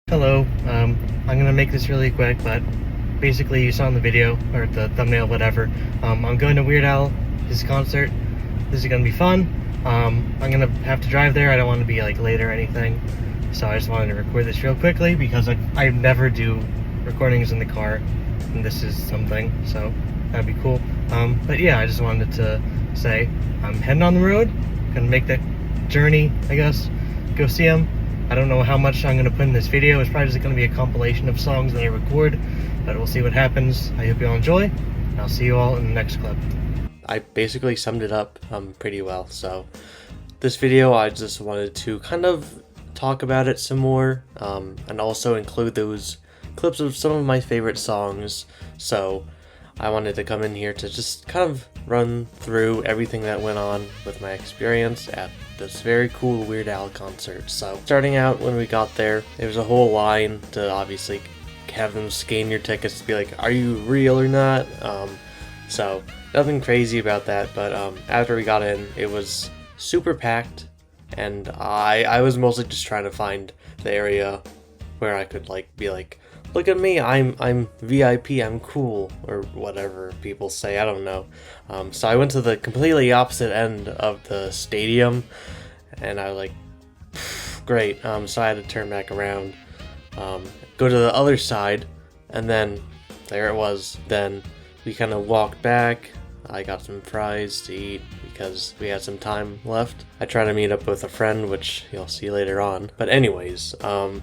Hello, I'm gonna make this really quick, but basically you saw in the video, or the thumbnail, whatever. I'm going to Weird Al, his concert. This is gonna be fun. I'm gonna have to drive there. I don't want to be like late or anything, so I just wanted to record this real quickly because I never do recordings in the car, and this is something, so that'd be cool. But yeah, I just wanted to say I'm heading on the road, gonna make that journey, I guess, go see him. I don't know how much I'm going to put in this video. It's probably just going to be a compilation of songs that I record, but we'll see what happens. I hope you all enjoy, and I'll see you all in the next clip. I basically summed it up pretty well, so this video I just wanted to kind of talk about it some more, and also include those clips of some of my favorite songs. So I wanted to come in here to just kind of run through everything that went on with my experience at this very cool Weird Al concert. So starting out, when we got there was a whole line to obviously have them scan your tickets to be like, are you real or not? So nothing crazy about that, but after we got in, it was super packed, and I was mostly just trying to find the area where I could like be like, look at me, I'm VIP, I'm cool, or whatever people say, I don't know. So I went to the completely opposite end of the stadium, and I was like, great. So I had to turn back around, go to the other side, and then there it was. Then we kind of walked back. I got some fries to eat because we had some time left. I tried to meet up with a friend, which you'll see later on. But anyways, with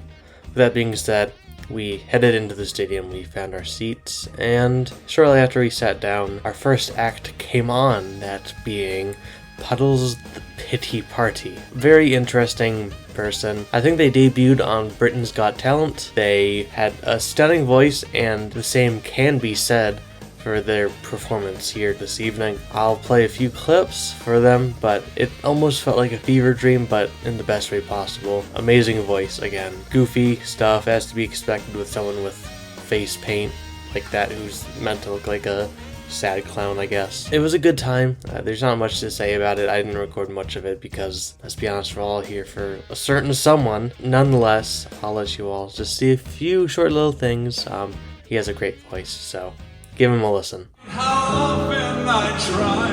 that being said, we headed into the stadium, we found our seats, and shortly after we sat down, our first act came on, that being Puddle's The Pity Party. Very interesting person. I think they debuted on Britain's Got Talent. They had a stunning voice, and the same can be said for their performance here this evening. I'll play a few clips for them, but it almost felt like a fever dream, but in the best way possible. Amazing voice again. Goofy stuff as to be expected with someone with face paint like that who's meant to look like a sad clown, I guess. It was a good time. There's not much to say about it. I didn't record much of it because, let's be honest, we're all here for a certain someone. Nonetheless, I'll let you all just see a few short little things. He has a great voice, so give him a listen. How often I try,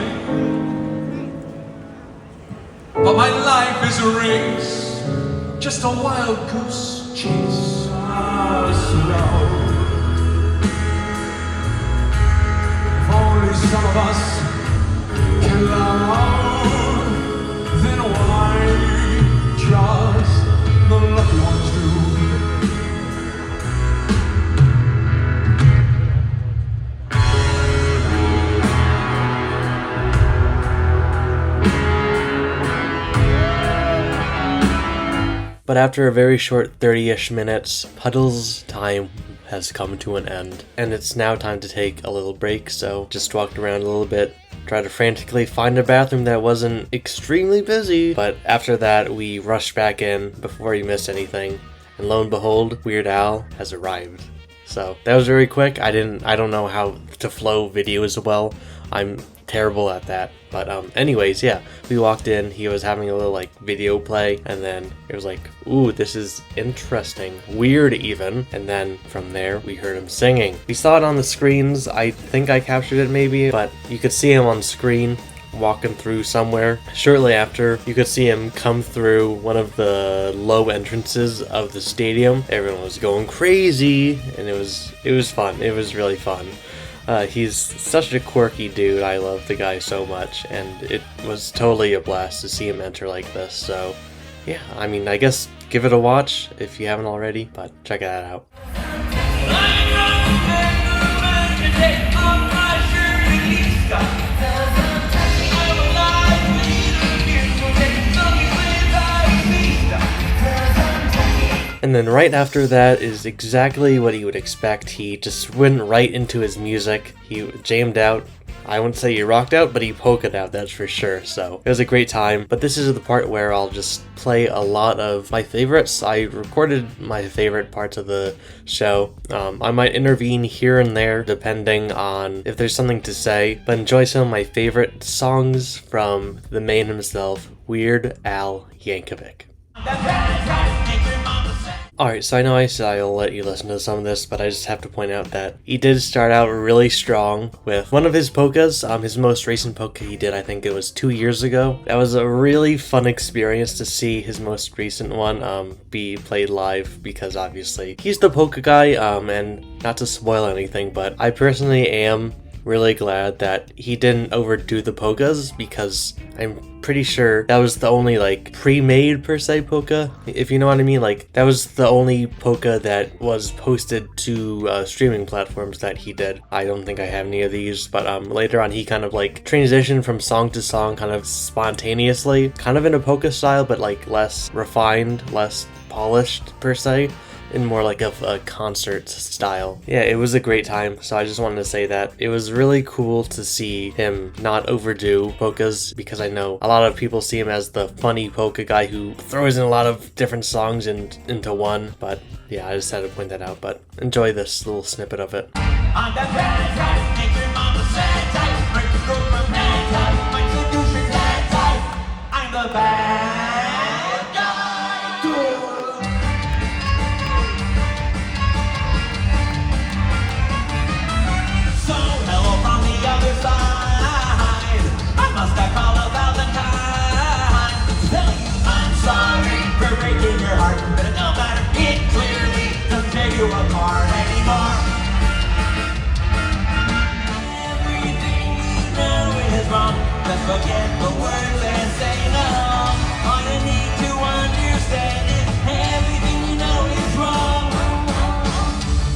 but my life is a race, just a wild goose chase. Slow. If only some of us can love, then why just the lucky ones do? But after a very short 30-ish minutes, Puddle's time has come to an end, and it's now time to take a little break, so just walked around a little bit, tried to frantically find a bathroom that wasn't extremely busy, but after that we rushed back in before he missed anything, and lo and behold, Weird Al has arrived. So that was very quick. I don't know how to flow videos well. I'm terrible at that. But anyways, yeah, we walked in, he was having a little like video play, and then it was like, ooh, this is interesting, weird even, and then from there we heard him singing. We saw it on the screens. I think I captured it maybe, but you could see him on screen walking through somewhere. Shortly after, you could see him come through one of the low entrances of the stadium. Everyone was going crazy, and it was fun. It was really fun. He's such a quirky dude. I love the guy so much, and it was totally a blast to see him enter like this. So yeah, I mean, I guess give it a watch if you haven't already, but check that out. And then right after that is exactly what you would expect. He just went right into his music. He jammed out. I wouldn't say he rocked out, but he polka'd out, that's for sure. So it was a great time. But this is the part where I'll just play a lot of my favorites. I recorded my favorite parts of the show. I might intervene here and there depending on if there's something to say, but enjoy some of my favorite songs from the man himself, Weird Al Yankovic. Alright, so I know I said I'll let you listen to some of this, but I just have to point out that he did start out really strong with one of his polkas. His most recent polka he did, I think it was 2 years ago. That was a really fun experience to see his most recent one be played live, because obviously he's the polka guy, and not to spoil anything, but I personally am really glad that he didn't overdo the polkas, because I'm pretty sure that was the only like pre-made per se polka, if you know what I mean. Like that was the only polka that was posted to streaming platforms that he did. I don't think I have any of these, but later on he kind of like transitioned from song to song kind of spontaneously, kind of in a polka style, but like less refined, less polished per se, in more like of a concert style. Yeah, it was a great time, so I just wanted to say that. It was really cool to see him not overdo polkas, because I know a lot of people see him as the funny polka guy who throws in a lot of different songs into one, but yeah, I just had to point that out. But enjoy this little snippet of it. On the bad side, make your mama sad type. Break the rope from bad type. My solution's bad type. I'm the bad guy. So hello from the other side. I must have called 1,000 times. Tell you I'm sorry for breaking your heart, but it don't matter. It clearly doesn't tear you apart anymore. Wrong. Just forget the words and say no. All you need to understand is everything you know is wrong.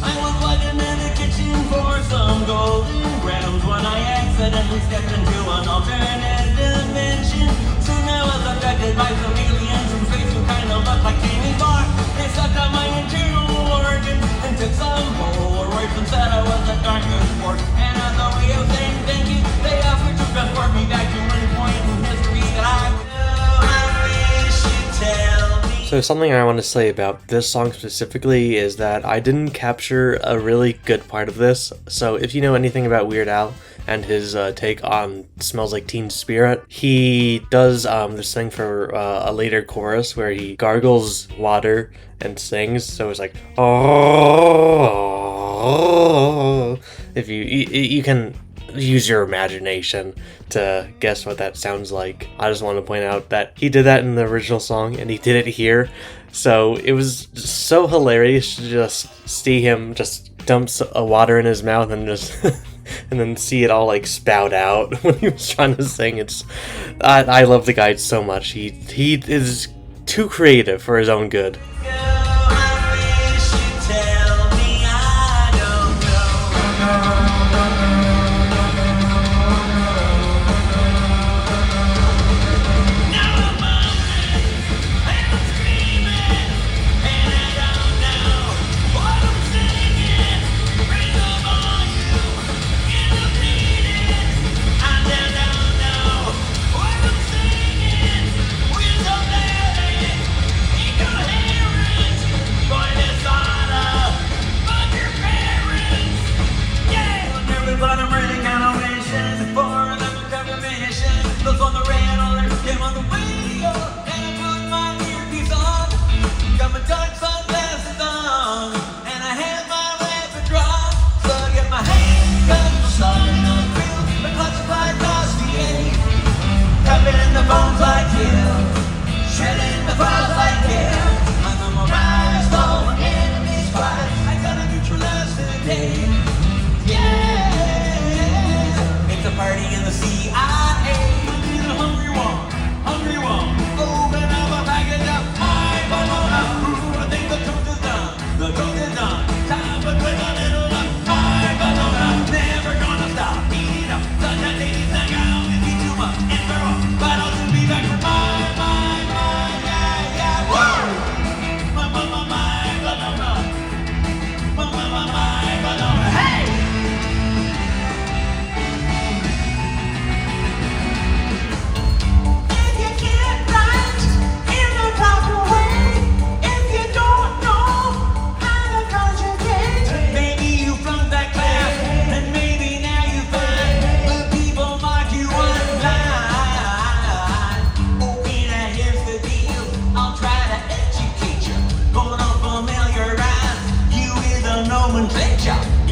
I was plugging in the kitchen for some golden grams when I accidentally stepped into an alternate dimension. Soon I was abducted by some aliens from space who kind of looked like Jamie Barr. They sucked out my internal organs and took some Polaroids and said I was a darn good sport. And as a way of saying thank you, they offered to transport me back to one point in history that I wish you'd tell me. So something I want to say about this song specifically is that I didn't capture a really good part of this. So if you know anything about Weird Al and his take on Smells Like Teen Spirit, he does this thing for a later chorus where he gargles water and sings. So it's like, oh, if you can use your imagination to guess what that sounds like. I just want to point out that he did that in the original song and he did it here, so it was just so hilarious to just see him just dump a water in his mouth and just and then see it all like spout out when he was trying to sing. I love the guy so much. He is too creative for his own good.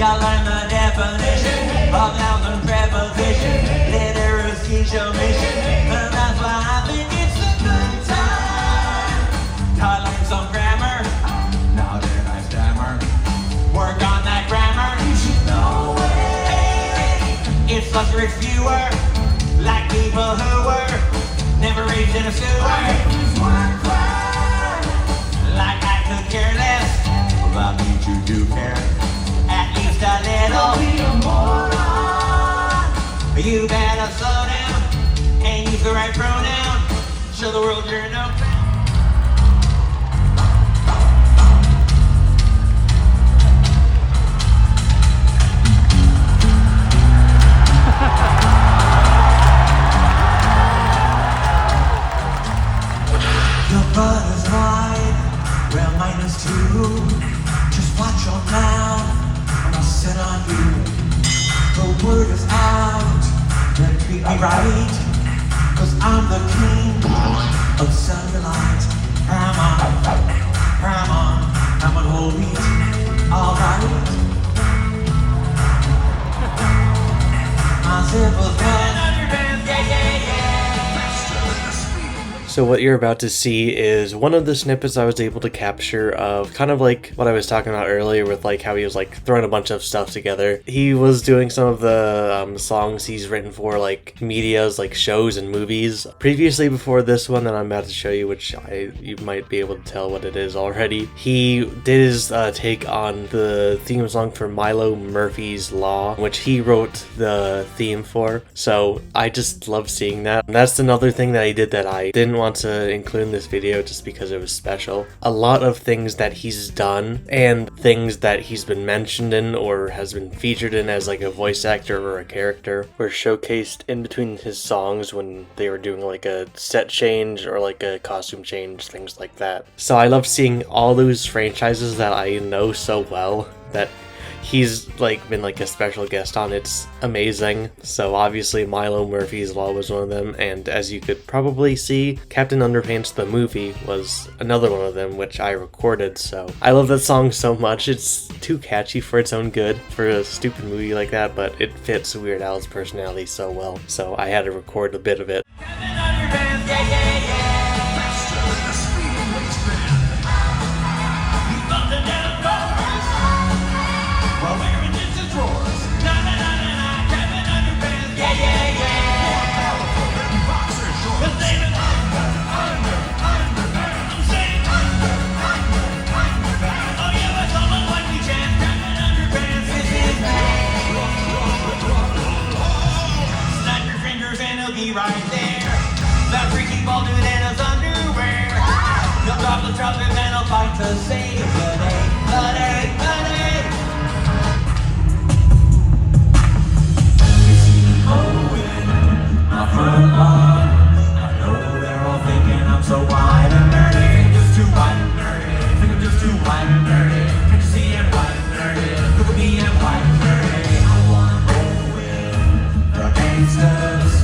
shall learn the definition of nouns and prepositions. Literacy shall mission, and that's why I think it's a good time to learn some grammar. Now that I stammer, work on that grammar. You should know it. It's less rich fewer, like people who were never raised in a sewer. Like I could care less about me, you do care at least a little. Be a moron. You better slow down and use the right pronoun. Show the world you're no fan. Your butt is wide, well mine is too. Just watch your mouth, and I'll sit on you. The word is out, then treat me right, 'cause I'm the king of cellulite. I'm on whole wheat, alright. My zippers run on your pants, yeah, yeah, yeah. So what you're about to see is one of the snippets I was able to capture of kind of like what I was talking about earlier with like how he was like throwing a bunch of stuff together. He was doing some of the songs he's written for like medias, like shows and movies. Previously before this one that I'm about to show you, which you might be able to tell what it is already, he did his take on the theme song for Milo Murphy's Law, which he wrote the theme for. So I just love seeing that. And that's another thing that he did that I didn't want to include in this video just because it was special. A lot of things that he's done and things that he's been mentioned in or has been featured in as like a voice actor or a character were showcased in between his songs when they were doing like a set change or like a costume change, things like that. So I love seeing all those franchises that I know so well that he's like been like a special guest on. It's amazing. So obviously Milo Murphy's Law was one of them, and as you could probably see, Captain Underpants the movie was another one of them, which I recorded. So I love that song so much. It's too catchy for its own good for a stupid movie like that, but it fits Weird Al's personality so well, so I had to record a bit of it. Captain Underpants, yeah, yeah, yeah. Right there, that freaky ball dude in his underwear. He'll drop the trousers and he'll fight to save the day, the day, the day. You see me mowing my front lawn. I know they're all thinking I'm so wide and nerdy. Think I'm just too wide and nerdy. Think I'm just too wide and nerdy. Can't you see I'm wide and nerdy? Look at me, I'm wide and nerdy. I wanna roll with the gangsters.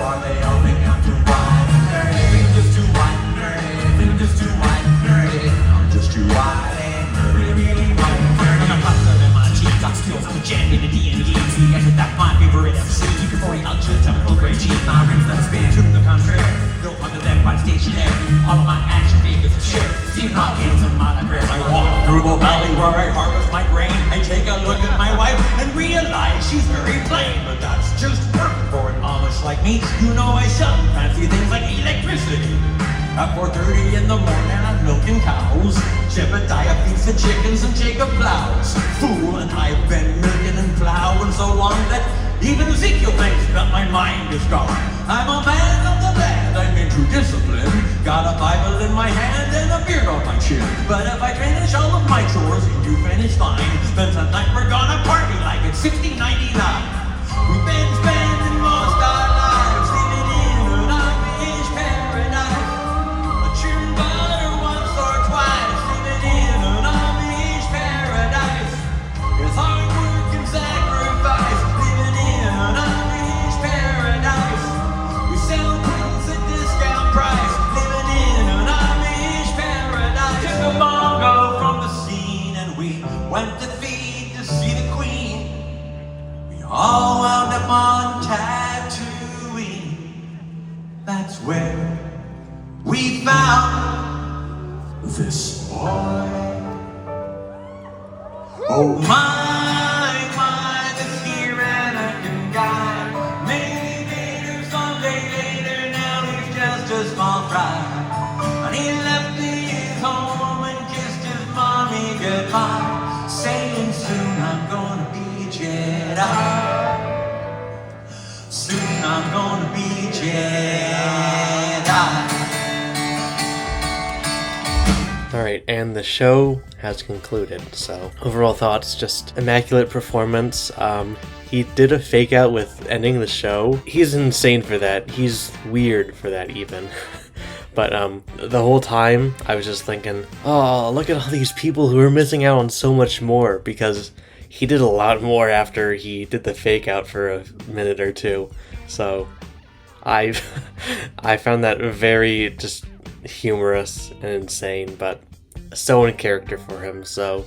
They all think I'm too wide and nerdy. Think I'm just too wide and nerdy. Think I'm just too wide and nerdy. I'm just too wide and nerdy, really wide and nerdy. I'm a pasta in my cheeks. I'm still so jammed in the D&D. See, I said that's my favorite MC. Keep your 40 ultra typical grade cheese. My rims that spin to the contrary. Go under that quite stationary. All of my action figures are shared. Steve Hawkins and monographs. I walk through the valley where I harvest my grain. I take a look at my wife and realize she's very plain, but that's just perfect for an Amish like me. You know I sell fancy things like electricity. At 4:30 in the morning I'm milking cows. Jebediah feeds the chickens and Jacob plows. Fool, and I've been milking and plowing so long that even Ezekiel thinks that my mind is gone. I'm a man of the land, I'm into discipline. Got a Bible in my hand and a beard on my chin. But if I finish all of my chores and you finish fine, then tonight we're gonna party like it's 1699. We've been spending most our lives living in an Amish paradise. A chewing butter once or twice, living in an Amish paradise. It's hard work and sacrifice, living in an Amish paradise. We sell pills at discount price, living in an Amish paradise. Took a bongo from the scene and we went to feed to see be found. This boy. Oh my, this here and I can die. Maybe later, someday later, now he's just a small fry. And he left his home and kissed his mommy goodbye, saying soon I'm gonna be a Jedi. Soon I'm gonna be a Jedi. Alright, and the show has concluded, so overall thoughts, just immaculate performance. He did a fake out with ending the show. He's insane for that. He's weird for that even. But the whole time I was just thinking, oh, look at all these people who are missing out on so much more, because he did a lot more after he did the fake out for a minute or two. So I found that very just humorous and insane, but so in character for him. So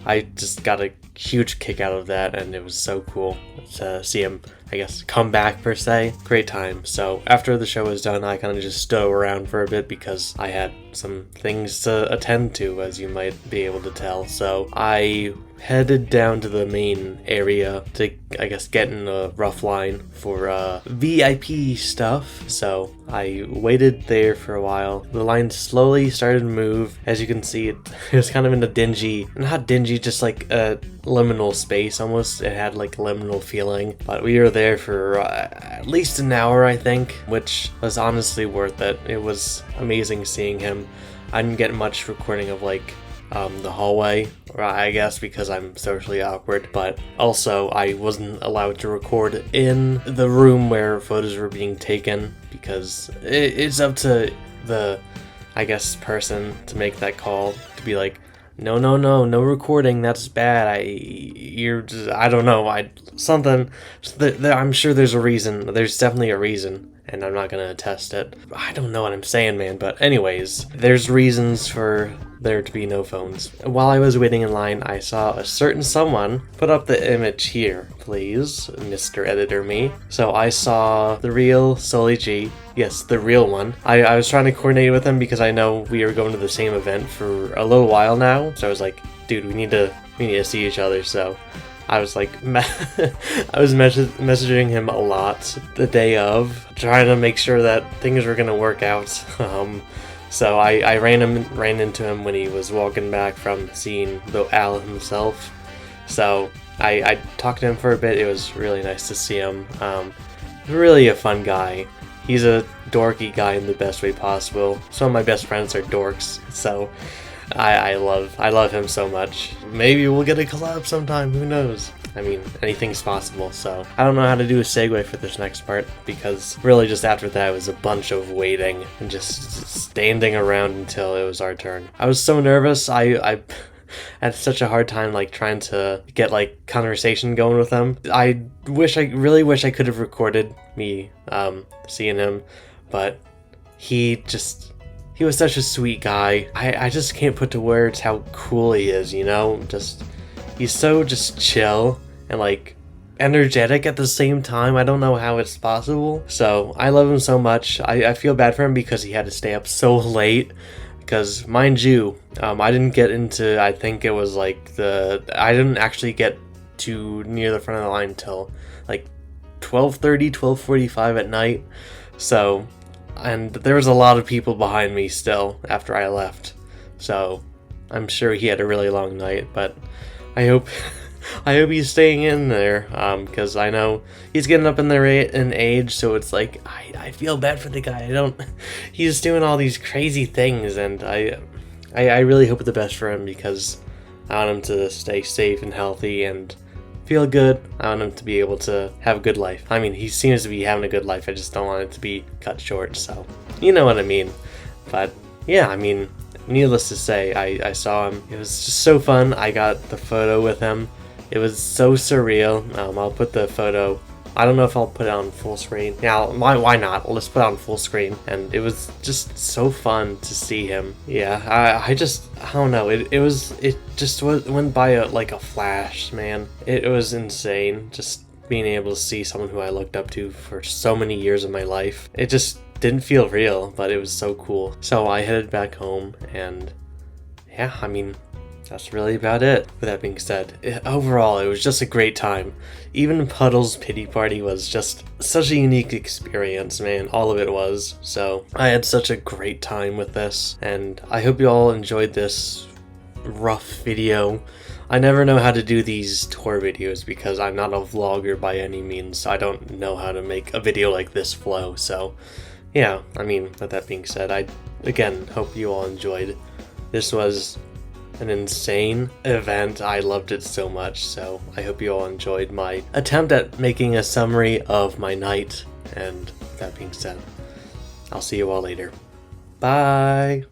I just got a huge kick out of that, and it was so cool to see him, I guess, come back per se. Great time. So after the show was done, I kind of just stood around for a bit because I had some things to attend to, as you might be able to tell. So I headed down to the main area to, I guess, get in a rough line for VIP stuff. So I waited there for a while. The line slowly started to move. As you can see, it was kind of in a dingy, not dingy, just like a liminal space almost. It had like a liminal feeling. But we were there for at least an hour, I think, which was honestly worth it. It was amazing seeing him. I didn't get much recording of like the hallway, I guess because I'm socially awkward, but also I wasn't allowed to record in the room where photos were being taken because it's up to the, I guess, person to make that call, to be like, no recording, that's bad, I don't know, I'm sure there's a reason, there's definitely a reason, and I'm not gonna test it. I don't know what I'm saying, man, but anyways, there's reasons for there to be no phones. While I was waiting in line, I saw a certain someone put up the image here, please, Mr. Editor me. So I saw the real Sully G. Yes, the real one. I was trying to coordinate with him because I know we were going to the same event for a little while now. So I was like, dude, we need to see each other. So I was like, I was messaging him a lot the day of, trying to make sure that things were gonna work out. So I ran into him when he was walking back from seeing the Al himself. So I talked to him for a bit. It was really nice to see him. Really a fun guy. He's a dorky guy in the best way possible. Some of my best friends are dorks, so I love him so much. Maybe we'll get a collab sometime, who knows? I mean, anything's possible, so I don't know how to do a segue for this next part, because really just after that was a bunch of waiting and just standing around until it was our turn. I was so nervous, I had such a hard time like trying to get like conversation going with him. I really wish I could have recorded me seeing him, but he was such a sweet guy. I just can't put to words how cool he is, you know? He's so just chill and like energetic at the same time. I don't know how it's possible. So I love him so much. I feel bad for him because he had to stay up so late. Because mind you, I didn't get into, I think it was like I didn't actually get to near the front of the line until like 12:30, 12:45 at night. So, and there was a lot of people behind me still after I left. So I'm sure he had a really long night, but I hope he's staying in there, because I know he's getting up in age, so it's like, I feel bad for the guy. He's doing all these crazy things, and I really hope the best for him, because I want him to stay safe and healthy and feel good. I want him to be able to have a good life. I mean, he seems to be having a good life, I just don't want it to be cut short, so you know what I mean. But yeah, I mean, needless to say, I saw him. It was just so fun. I got the photo with him. It was so surreal. I'll put the photo, I don't know if I'll put it on full screen. Now, why not? Let's put it on full screen. And it was just so fun to see him. Yeah, I don't know. It just went by like a flash, man. It was insane. Just being able to see someone who I looked up to for so many years of my life. It just didn't feel real, but it was so cool. So I headed back home, and yeah, I mean, that's really about it. With that being said, overall, it was just a great time. Even Puddle's pity party was just such a unique experience, man. All of it was. So I had such a great time with this, and I hope you all enjoyed this rough video. I never know how to do these tour videos because I'm not a vlogger by any means. I don't know how to make a video like this flow. So yeah, I mean, with that being said, I again hope you all enjoyed. This was an insane event. I loved it so much, so I hope you all enjoyed my attempt at making a summary of my night. And with that being said, I'll see you all later. Bye!